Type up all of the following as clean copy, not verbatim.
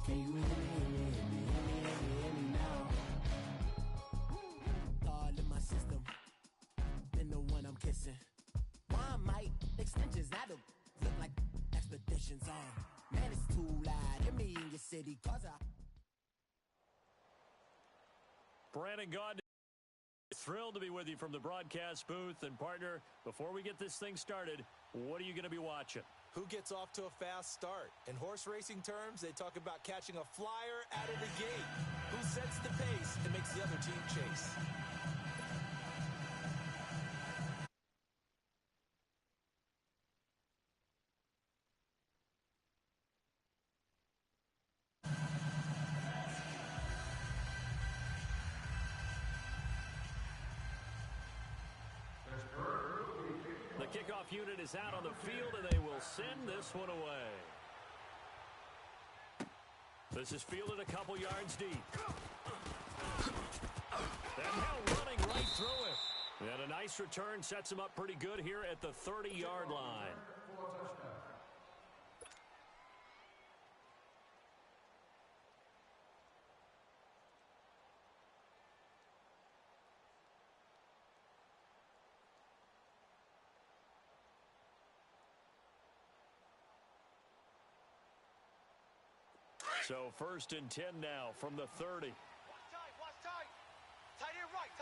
Can you hear me now? All in my system, been the one I'm kissing. Why might extensions that'll look like expeditions on? Man, it's too loud. Hit me in your city, cause I. Brandon Gaudin, thrilled to be with you from the broadcast booth. And partner, before we get this thing started, what are you going to be watching? Who gets off to a fast start? In horse racing terms, they talk about catching a flyer out of the gate. Who sets the pace and makes the other team chase? The kickoff unit is out on the field, and they will send this one away. This is fielded a couple yards deep. And now running right through it. And a nice return sets him up pretty good here at the 30-yard line. So 1st and 10 now from the 30. Watch tight. Tight end right.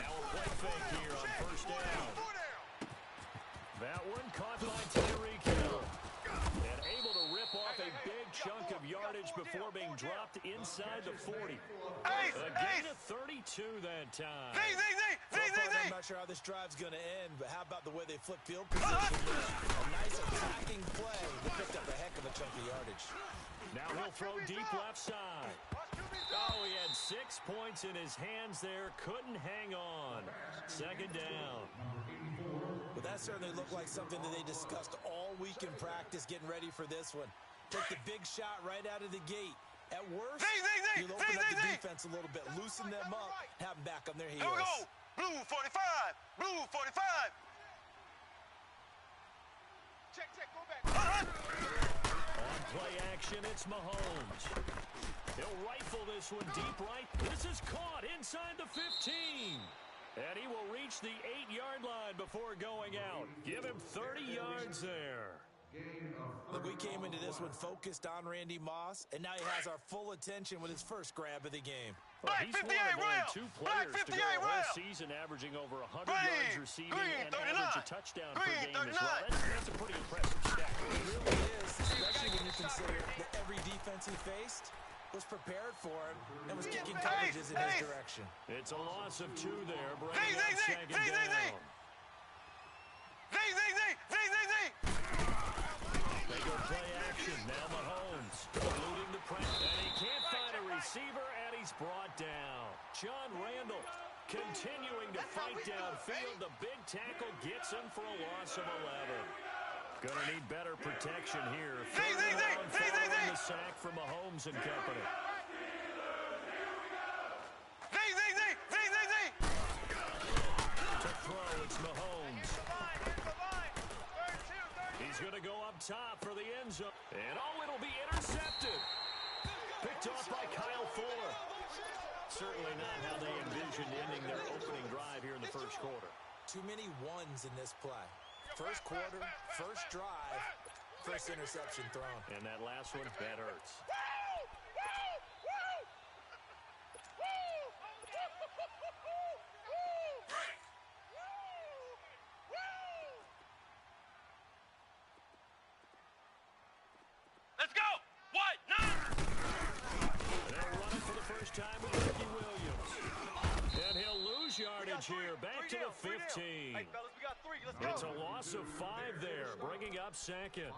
Now a play fake here on 1st down. That one caught by Tyreek Hill. And able to rip off a big chunk of yardage before being dropped inside the 40. A gain of 32 that time. I'm not sure how this drive's going to end, but how about the way they flip field position? A nice attacking play that picked up a heck of a chunk of yardage. Now he'll throw deep left side. Oh, he had 6 points in his hands there. Couldn't hang on. 2nd down. But that certainly looked like something that they discussed all week in practice getting ready for this one. Take the big shot right out of the gate. At worst, you'll open up the defense a little bit, loosen them up, have them back on their heels. Here we go. Blue 45. Blue 45. Check, go back. On play action, it's Mahomes. He'll rifle this one deep right. This is caught inside the 15. And he will reach the 8-yard line before going out. Give him 30 yards there. Look, we came into this one focused on Randy Moss, and now he has our full attention with his first grab of the game. Well, he's one of only 2 players to go a whole season averaging over 100 yards receiving and average a touchdown per game as well. That's a pretty impressive stat. It really is, especially when you consider that every defense he faced was prepared for him and was kicking coverages in his direction. It's a loss of 2 there, bringing up 2nd down. They go play action. Now Mahomes eluding the pressure. And he can't find a receiver, and he's brought down. John Randall continuing to fight downfield. The big tackle gets him for a loss of 11. Gonna need better protection here. Following the sack from Mahomes and company. To throw, it's Mahomes. He's going to go up top for the end zone. And it'll be intercepted. Picked off by Kyle Fuller. Certainly not how they envisioned ending their opening drive here in the first quarter. Too many ones in this play. First quarter, first drive, first interception thrown. And that last one, that hurts. Let's go. What? No. They'll run it for the first time with Ricky Williams. And he'll lose yardage here, back to the 15. Hey, fellas, we got 3. Let's go. It's a loss of 5 there, bringing up 2nd.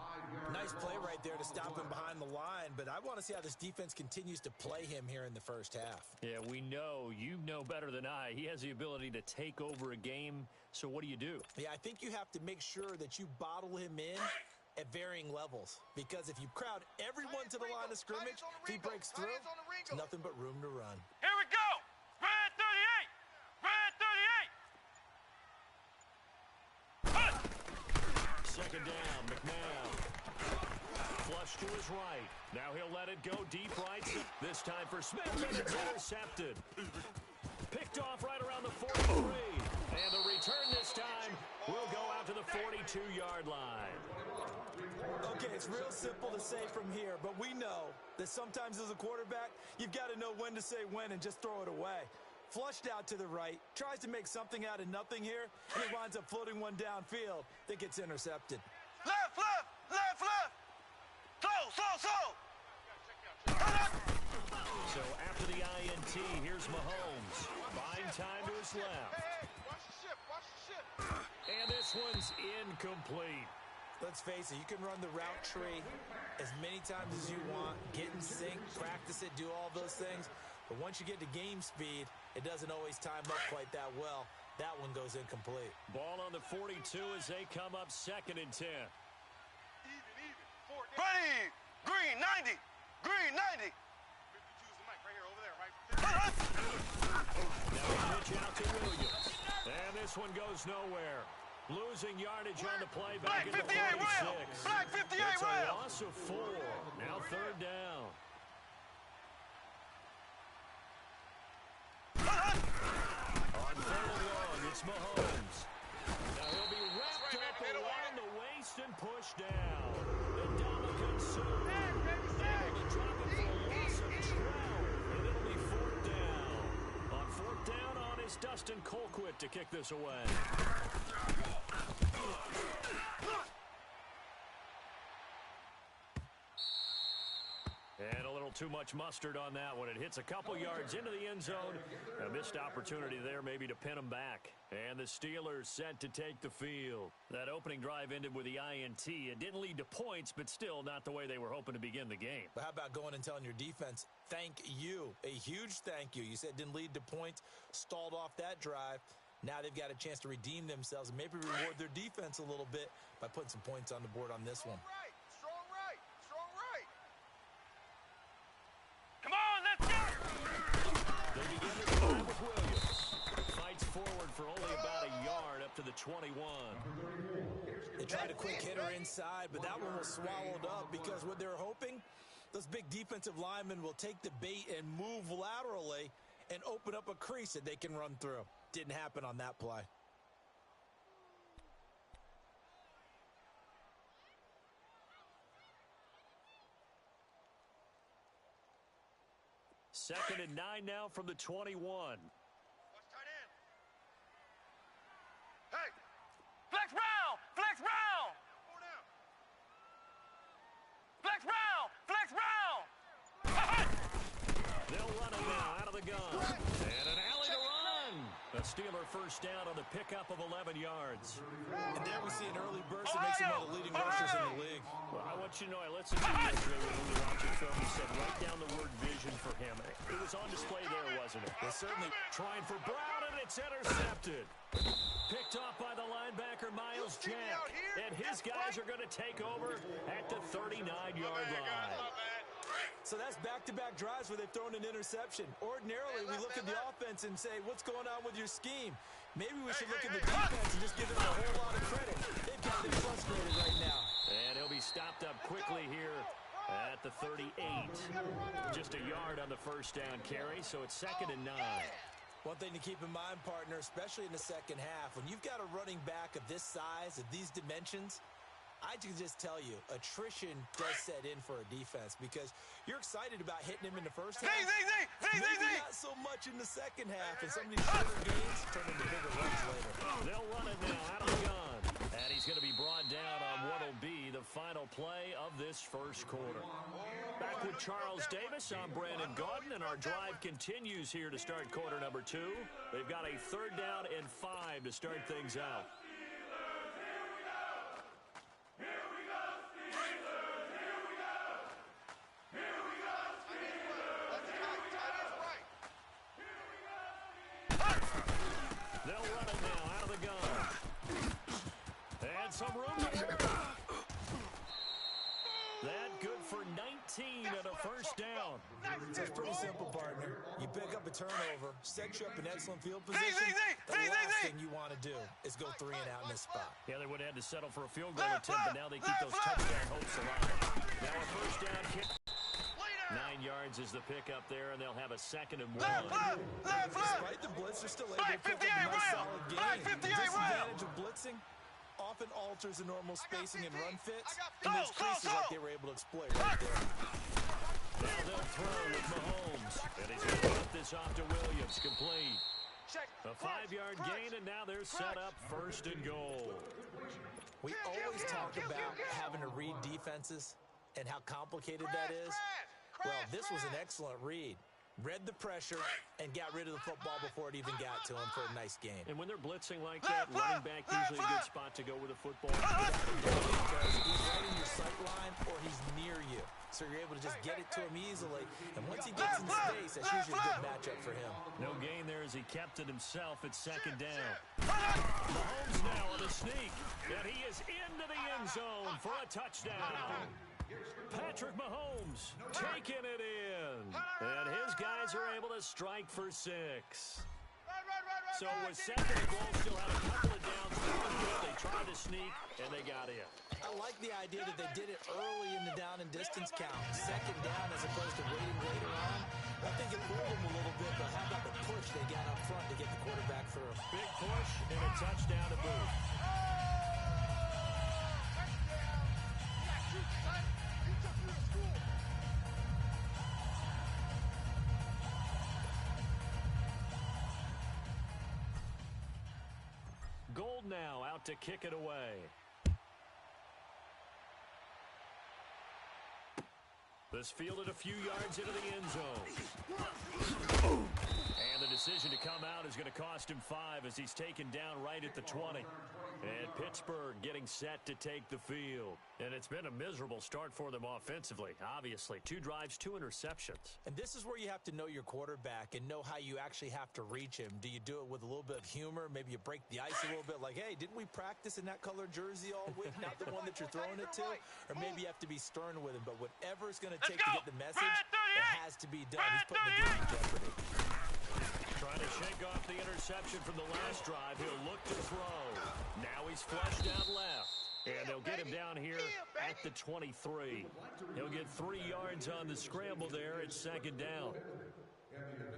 Nice play right there to stop him behind the line, but I want to see how this defense continues to play him here in the first half. Yeah, we know. You know better than I. He has the ability to take over a game, so what do you do? Yeah, I think you have to make sure that you bottle him in at varying levels, because if you crowd everyone to the line of scrimmage, if he breaks through, there's nothing but room to run. Here we go. Red 38. Red 38. 2nd down, McNabb. pitch to his right. Now he'll let it go deep right. This time for Smith, and it's intercepted. Picked off right around the 43. And the return this time will go out to the 42-yard line. Okay, it's real simple to say from here, but we know that sometimes as a quarterback, you've got to know when to say when and just throw it away. Flushed out to the right, tries to make something out of nothing here, and he winds up floating one downfield that gets intercepted. Left, left, left, left. Slow. So after the INT, here's Mahomes. Buying time to his left. Hey, watch the ship. And this one's incomplete. Let's face it, you can run the route tree as many times as you want, get in sync, practice it, do all those things. But once you get to game speed, it doesn't always time up quite that well. That one goes incomplete. Ball on the 42 as they come up 2nd and 10. Even. Ready. Green 90. Green 90. 52's the mic right here, over there, right? Now we pitch out to Williams. And this one goes nowhere. Losing yardage on the play back at the 46. Black 58 It's a Will. loss of 4. Now 3rd down. On 3rd and long, it's Mahomes. Now he'll be wrapped up around the waist and pushed down. Ndamukong Suh able to drop it for a loss of 12. And it'll be 4th down. On 4th down on is Dustin Colquitt to kick this away. And a little too much mustard on that one. It hits a couple yards into the end zone. A missed opportunity there maybe to pin them back. And the Steelers set to take the field. That opening drive ended with the INT. It didn't lead to points, but still not the way they were hoping to begin the game. But how about going and telling your defense, thank you, a huge thank you. You said it didn't lead to points, stalled off that drive. Now they've got a chance to redeem themselves and maybe reward their defense a little bit by putting some points on the board on this one. Strong right. Come on, let's go. They begin the drive with Williams. Fights forward for only about a yard up to the 21. They tried a quick hitter inside, but that one was swallowed up because what they're hoping, those big defensive linemen will take the bait and move laterally and open up a crease that they can run through. Didn't happen on that play. Second and 9 now from the 21. Watch tight end. Hey. Flex Brown. Pull down. Flex Brown. They'll run it now out of the gun. And an alley to run. A Steeler first down on the pickup of 11 yards. And there we see an early burst that makes him one of the leading rushers in the league. Well, I want you to know, I listened to you yesterday when we were watching film. You said write down the word vision for him. It was on display there, wasn't it? Well, certainly. Trying for Brown, and it's intercepted. Picked off by the linebacker, Miles Jack. And his guys are going to take over at the 39-yard line. So that's back-to-back drives where they've thrown an interception. Ordinarily, we look at the offense and say, what's going on with your scheme? Maybe we should look at the defense and just give them a whole lot of credit. They've got them frustrated right now. And he'll be stopped up quickly here at the 38. Just a yard on the first down carry, so it's 2nd and 9. One thing to keep in mind, partner, especially in the second half, when you've got a running back of this size, of these dimensions, I can just tell you, attrition does set in for a defense because you're excited about hitting him in the first half. Maybe not so much in the second half, and some of these shorter games turn into bigger runs later. They'll run it now out of the gun. And he's going to be brought down on what will be the final play of this first quarter. Back with Charles Davis, I'm Brandon Gaudin, and our drive continues here to start quarter number 2. They've got a 3rd down and 5 to start things out. They'll run it now out of the gun. And some room there. That good for 19 and a first down. So it's pretty simple, partner. You pick up a turnover, set you up in excellent field position. The last thing you want to do is go 3 and out in this spot. Yeah, they would have had to settle for a field goal attempt, but now they keep those touchdown hopes alive. Now a first yards is the pickup there, and they'll have a 2nd and 1. Despite the blitz, they're still able to pick up a nice solid game. The disadvantage of blitzing often alters the normal spacing and run fits, and there's creases like they were able to exploit right there. Now they'll throw with Mahomes, and he's going to put this off to Williams, complete. A 5-yard gain, and now they're set up 1st and goal. We always talk about having to read defenses and how complicated that is. Well, this was an excellent read. Read the pressure and got rid of the football before it even got to him for a nice game. And when they're blitzing like that, running back usually a good spot to go with the football. Because he's right in your sight line or he's near you. So you're able to just get it to him easily. And once he gets in space, that's usually a good matchup for him. No gain there as he kept it himself at 2nd down. Mahomes now on the sneak. And he is into the end zone for a touchdown. Patrick Mahomes taking it in. And his guys are able to strike for 6. So with 2nd and goal, still have a couple of downs. They tried to sneak, and they got in. I like the idea that they did it early in the down and distance count. 2nd down as opposed to waiting later on. I think it fooled them a little bit, but how about the push they got up front to get the quarterback through? Big push and a touchdown to boot. Gold now out to kick it away. This fielded a few yards into the end zone. And the decision to come out is going to cost him 5 as he's taken down right at the 20. And Pittsburgh getting set to take the field. And it's been a miserable start for them offensively, obviously. 2 drives, 2 interceptions. And this is where you have to know your quarterback and know how you actually have to reach him. Do you do it with a little bit of humor? Maybe you break the ice a little bit like, hey, didn't we practice in that color jersey all week? Not the one that you're throwing it to? Or maybe you have to be stern with him. But whatever it's going to take to get the message, it has to be done. He's putting the game in jeopardy. Trying to shake off the interception from the last drive. He'll look to throw. Now he's flushed out left. And they'll get him down here at the 23. He'll get 3 yards on the scramble there at 2nd down.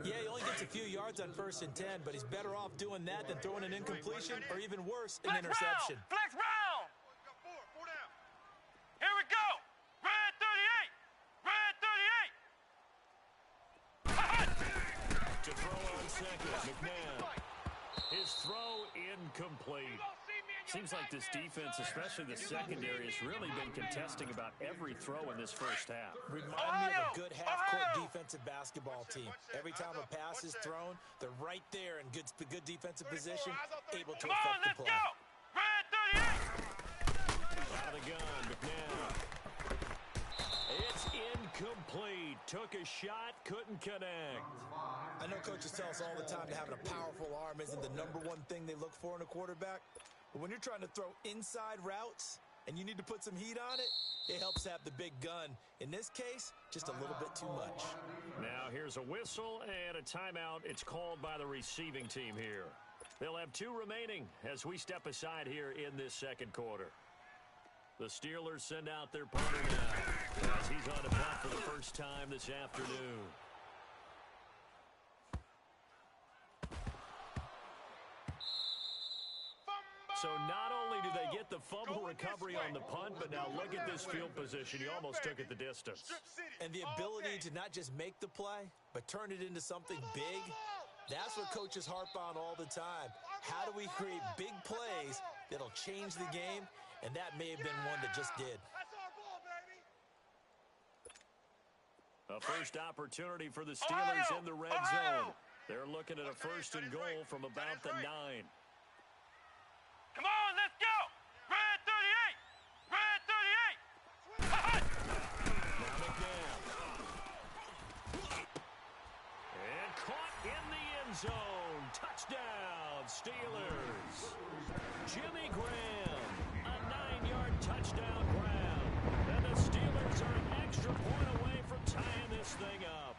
Yeah, he only gets a few yards on 1st and 10, but he's better off doing that than throwing an incompletion or even worse, an interception. Flex round! Four down. Here we go! Red 38! Red 38! To throw on 2nd, McNabb. His throw incomplete. Seems like this defense, especially the secondary, has really been contesting about every throw in this first half. Remind me of a good half-court defensive basketball team. Every time a pass is thrown, they're right there in good defensive position, able to affect the play. Red 38! Out of the gun, McNabb. It's incomplete. Took a shot, couldn't connect. I know coaches tell us all the time that having a powerful arm isn't the #1 thing they look for in a quarterback. But when you're trying to throw inside routes and you need to put some heat on it, it helps to have the big gun. In this case, just a little bit too much. Now here's a whistle and a timeout. It's called by the receiving team here. They'll have 2 remaining as we step aside here in this 2nd quarter. The Steelers send out their punter now as he's on a punt for the first time this afternoon. So not only do they get the fumble recovery on the punt, but now look at this field position. He almost took it the distance. And the ability to not just make the play, but turn it into something big, that's what coaches harp on all the time. How do we create big plays that'll change the game? And that may have been one that just did. A first opportunity for the Steelers in the red zone. They're looking at a 1st and goal from about the 9. Come on, let's go! Red 38! Red 38! Now McNabb. And caught in the end zone. Touchdown, Steelers. Jimmy Graham, a 9-yard touchdown grab. And the Steelers are an extra point away from tying this thing up.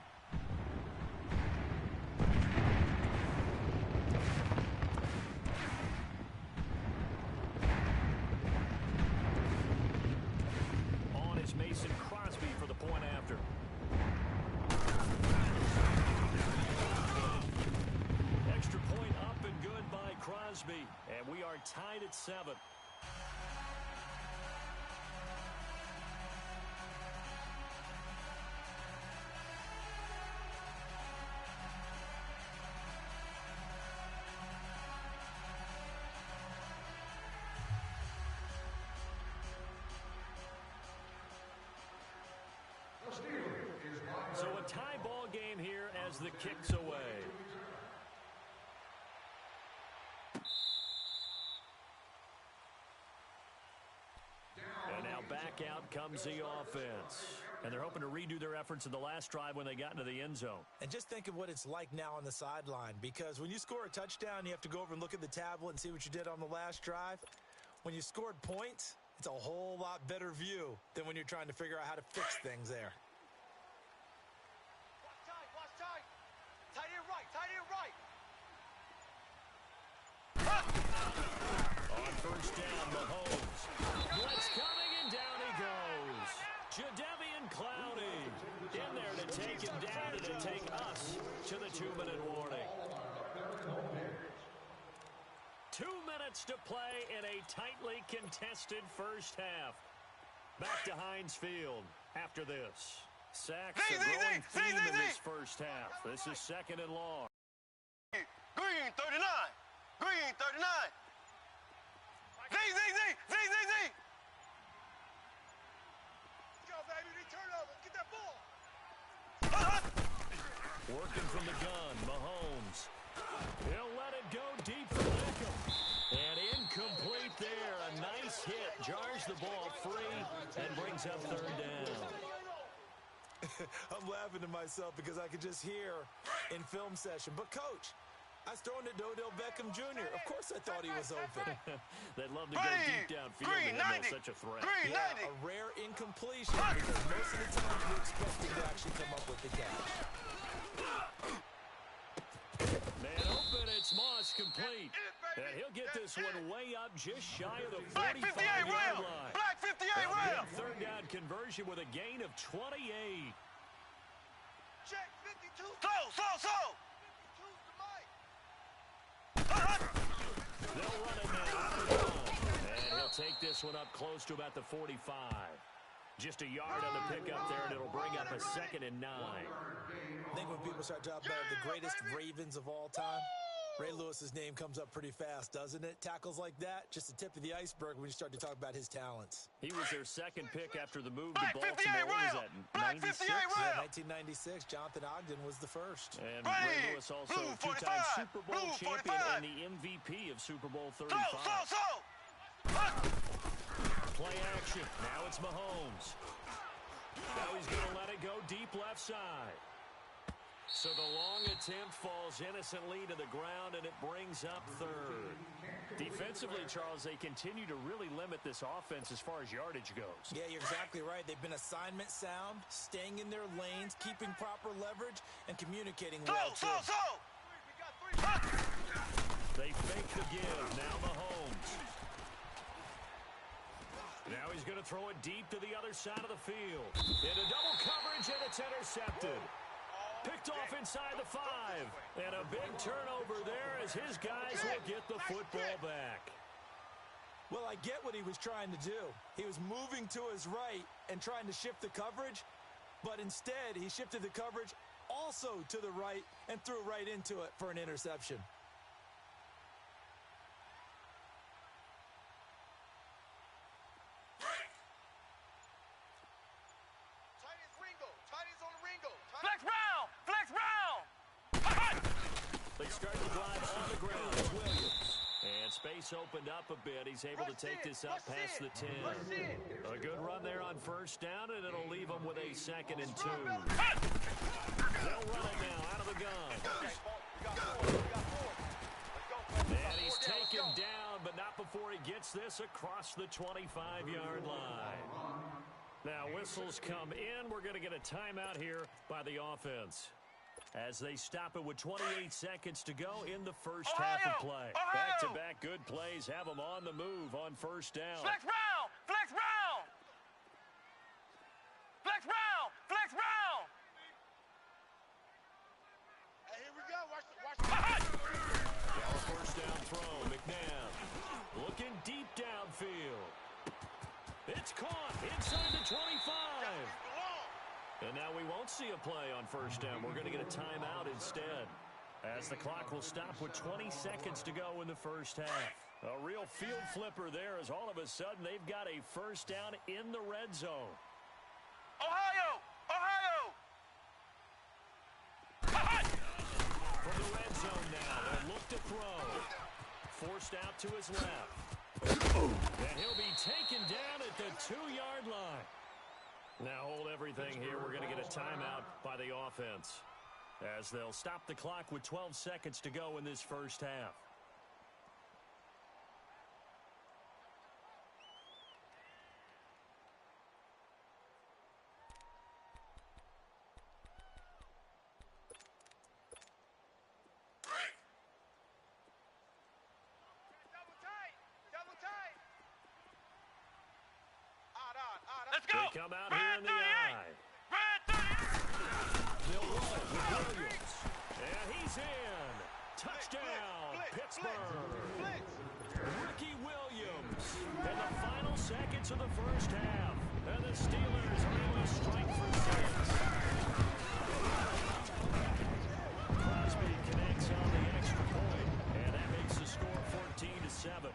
Mason Crosby for the point after. And we are tied at 7. So a tie ball game here as the kick's away. And now back out comes the offense. And they're hoping to redo their efforts in the last drive when they got into the end zone. And just think of what it's like now on the sideline, because when you score a touchdown, you have to go over and look at the tablet and see what you did on the last drive. When you scored points, it's a whole lot better view than when you're trying to figure out how to fix things there. Watch tight. Tight end right. On first down, Mahomes. Blitz coming, and down he goes. Jadeveon Clowney in there to take him down and to take us to the 2-minute warning. 2 minutes to play in a tightly contested first half. Back to Heinz Field after this. Sacks a growing theme in this first half. This is 2nd and long. Green 39. Green 39. Z. Let's go, baby. We turn over. Get that ball. Working from the gun, Mahomes. He'll let it go deep for Beckham. And incomplete there. A nice hit. Jars the ball free and brings up 3rd down. I'm laughing to myself because I could just hear in film session. But, Coach, I was throwing to Odell Beckham Jr. Of course I thought he was open. They'd love to go deep downfield to him. That's such a threat. Yeah, a rare incompletion because most of the time you expect him to actually come up with the catch. Man open, it's Moss complete. And he'll get this one way up just shy of the 45-yard line. Black 58 rail. 3rd down conversion with a gain of 28. Check 52. So. They'll run it now. And he'll take this one up close to about the 45. Just a yard on the pickup there, and it'll bring up a 2nd and 9. I think when people start talking about the greatest Ravens of all time, Ray Lewis's name comes up pretty fast, doesn't it? Tackles like that, just the tip of the iceberg when you start to talk about his talents. He was their 2nd pick after the move to Baltimore. What was that, 96? Yeah, 1996. Jonathan Ogden was the first. And Ray Lewis also 2-time Super Bowl champion and the MVP of Super Bowl 35. Play action. Now it's Mahomes. Now he's going to let it go deep left side. So the long attempt falls innocently to the ground, and it brings up 3rd. Defensively, Charles, they continue to really limit this offense as far as yardage goes. Yeah, you're exactly right. They've been assignment sound, staying in their lanes, keeping proper leverage, and communicating well, too. They fake the give. Now Mahomes. Now he's going to throw it deep to the other side of the field. Into double coverage, and it's intercepted. Picked off inside the 5. And a big turnover there as his guys will get the football back. Well, I get what he was trying to do. He was moving to his right and trying to shift the coverage, but instead he shifted the coverage also to the right and threw right into it for an interception. They start the drive on the ground. Williams. And space opened up a bit. He's able to take this up past the 10. A good run there on first down, and it'll leave him with a 2nd and 2. They'll run it now out of the gun. And he's taken down, but not before he gets this across the 25-yard line. Now whistles come in. We're going to get a timeout here by the offense, as they stop it with 28 seconds to go in the first half of play. Back-to-back good plays have them on the move on first down. Flex Brown! Flex Brown! Flex Brown! Flex Brown! Hey, here we go. Watch the Now a first down throw. McNabb. It's caught inside the 25. And now we won't see a play on first down. We're going to get a timeout instead, as the clock will stop with 20 seconds to go in the first half. A real field flipper there, as all of a sudden they've got a first down in the red zone. Ohio! Ohio! From the red zone now, they'll look to throw. Forced out to his left. And he'll be taken down at the 2-yard line. Now hold everything here. We're going to get a timeout by the offense, as they'll stop the clock with 12 seconds to go in this first half. They come out here in the eye. They'll run it with Williams. And he's in. Touchdown, Pittsburgh. Ricky Williams in the final seconds of the first half. And the Steelers are able to strike for 6. Crosby connects on the extra point. And that makes the score 14-7.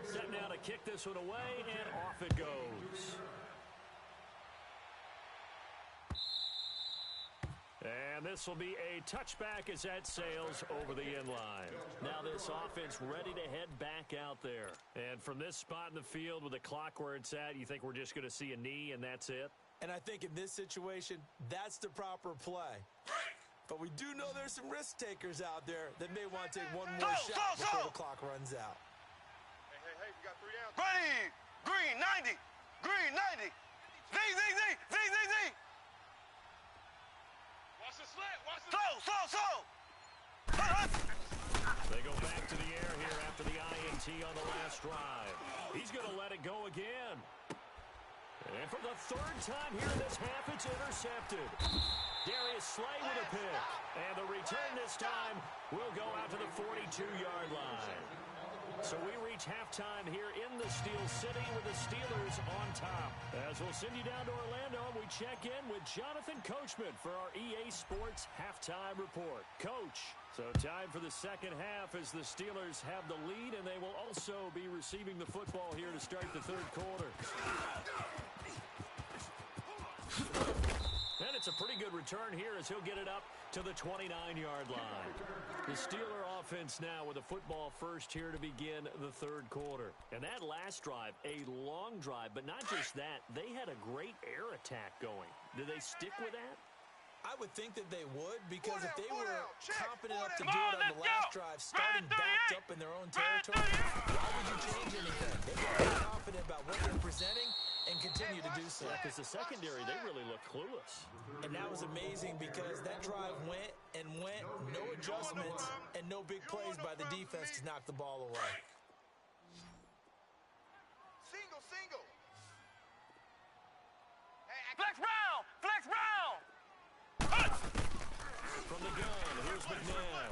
Set now to kick this one away, and off it goes. And this will be a touchback as that sails over the end line. Now this offense ready to head back out there. And from this spot in the field with the clock where it's at, you think we're just going to see a knee and that's it? And I think in this situation, that's the proper play. But we do know there's some risk takers out there that may want to take one more shot before the clock runs out. Hey, we got 3 downs. Ready! Green 90! Green 90! Z! Watch the slant! Watch the slow! They go back to the air here after the INT on the last drive. He's going to let it go again. And for the 3rd time here in this half, it's intercepted. Darius Slay with a pick. And the return this time will go out to the 42-yard line. So we reach halftime here in the Steel City with the Steelers on top. As we'll send you down to Orlando, we check in with Jonathan Coachman for our EA Sports Halftime Report. Coach, so time for the second half as the Steelers have the lead, and they will also be receiving the football here to start the 3rd quarter. And it's a pretty good return here as he'll get it up to the 29-yard line. The Steeler offense now with a football first here to begin the 3rd quarter. And that last drive, a long drive, but not just that. They had a great air attack going. Did they stick with that? I would think that they would, because if they were confident enough to do it on the last drive, starting backed up in their own territory, why would you change anything? They've got to be confident about what they're presenting and continue to do so. Because the secondary, they really look clueless. And that was amazing because that drive went, no adjustments, and no big plays by the defense to knock the ball away. Single. Flex round! From the gun, here's McNabb.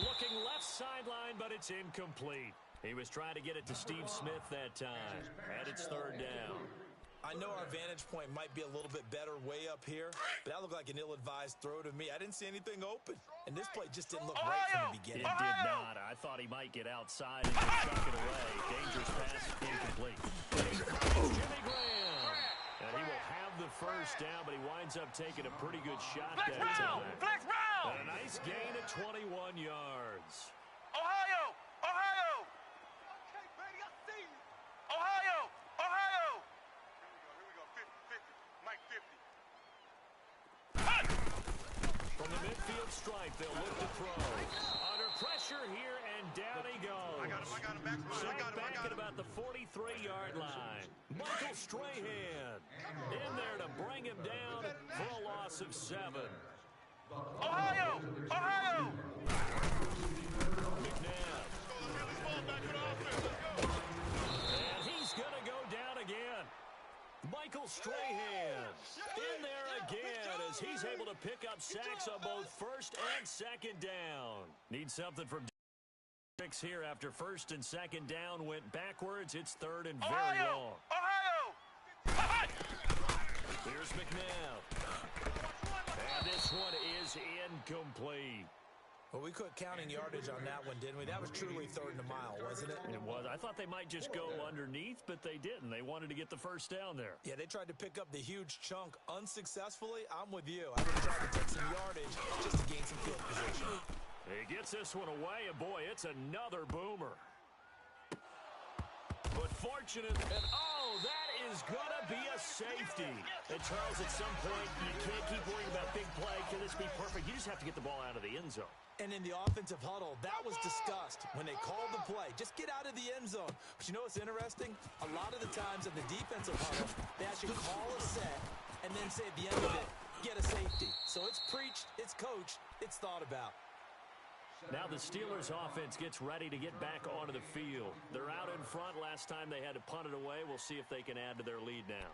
Looking left sideline, but it's incomplete. He was trying to get it to Steve Smith that time. And it's 3rd down. I know our vantage point might be a little bit better way up here, but that looked like an ill-advised throw to me. I didn't see anything open, and this play just didn't look right from the beginning. It did not. I thought he might get outside and just chuck it away. Dangerous pass, incomplete. It's Jimmy Graham. And he will have the first down, but he winds up taking a pretty good shot that time. Flex round! And a nice gain of 21 yards. Ohio! Okay, Brady, I see you. Ohio! Here we go. 50. Mike 50. From the midfield stripe, they'll look to throw. Under pressure here, and down he goes. I got him. Back at about the 43-yard line. Michael Strahan in there to bring him down for a loss of 7. Ohio! McNabb. Let's fall back to the offense. Let's go. And he's going to go down again. Michael Strahan in there again as he's able to pick up sacks on both first and second down. Need something from here after first and second down went backwards. It's third and very long. Ohio! Here's McNabb. And this one is incomplete. Well, we quit counting yardage on that one, didn't we? That was truly third and a mile, wasn't it? It was. I thought they might just go underneath, but they didn't. They wanted to get the first down there. Yeah, they tried to pick up the huge chunk unsuccessfully. I'm with you. I would have tried to take some yardage just to gain some field position. He gets this one away, and boy, it's another boomer. But fortunate, and oh, that is going to be a safety. And Charles, at some point, you can't keep worrying about big play. Can this be perfect? You just have to get the ball out of the end zone. And in the offensive huddle, that was discussed when they called the play. Just get out of the end zone. But you know what's interesting? A lot of the times in the defensive huddle, they actually call a set and then say at the end of it, get a safety. So it's preached, it's coached, it's thought about. Now the Steelers offense gets ready to get back onto the field. They're out in front. Last time they had to punt it away. We'll see if they can add to their lead now.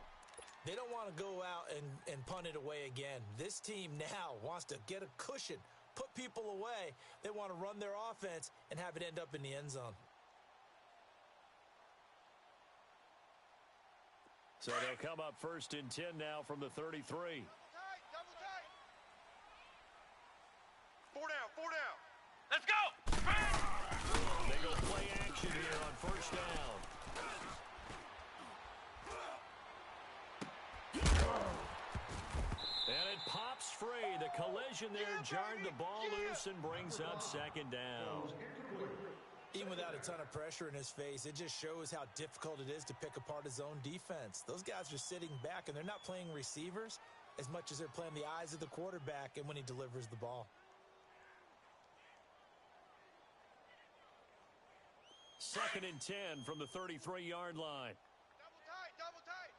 They don't want to go out and punt it away again. This team now wants to get a cushion, put people away. They want to run their offense and have it end up in the end zone. So they'll come up first and 10 now from the 33. Double tight. 4 down, 4 down. Let's go! They go play action here on first down. And it pops free. The collision there jarred the ball loose and brings up second down. Even without a ton of pressure in his face, it just shows how difficult it is to pick apart his own defense. Those guys are sitting back, and they're not playing receivers as much as they're playing the eyes of the quarterback and when he delivers the ball. Second and 10 from the 33-yard line. Double tight.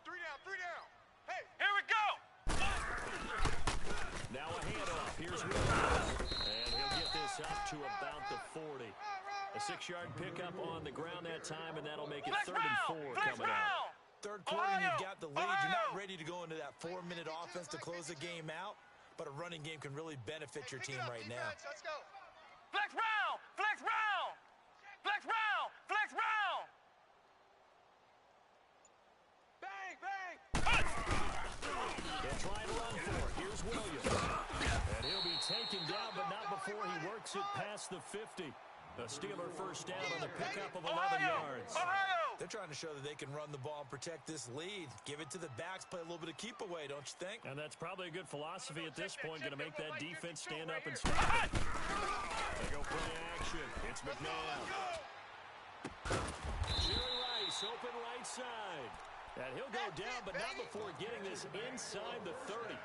3 down. Hey, Here we go! Now a handoff. Here's Williams. And he'll get this up to about the 40. A 6-yard pickup on the ground that time, and that'll make it Flex third and 4 Flex coming out. Third quarter, you've got the lead. You're not ready to go into that 4-minute offense to close the game out, but a running game can really benefit your team right now. Let's go. Flex round! Flex round! Flex round! Flex round! Bang! They'll try to run for it. Here's Williams. And he'll be taken down, but not before he works it past the 50. A Steeler first down on the pickup of 11 yards. Ohio! They're trying to show that they can run the ball and protect this lead. Give it to the backs, play a little bit of keep away, don't you think? And that's probably a good philosophy at this point, going to make that defense stand up and stop it. They go play action. It's McNabb. Jerry Rice, open right side. And he'll go down, but not before getting this inside the 30.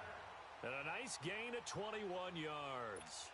And a nice gain of 21 yards.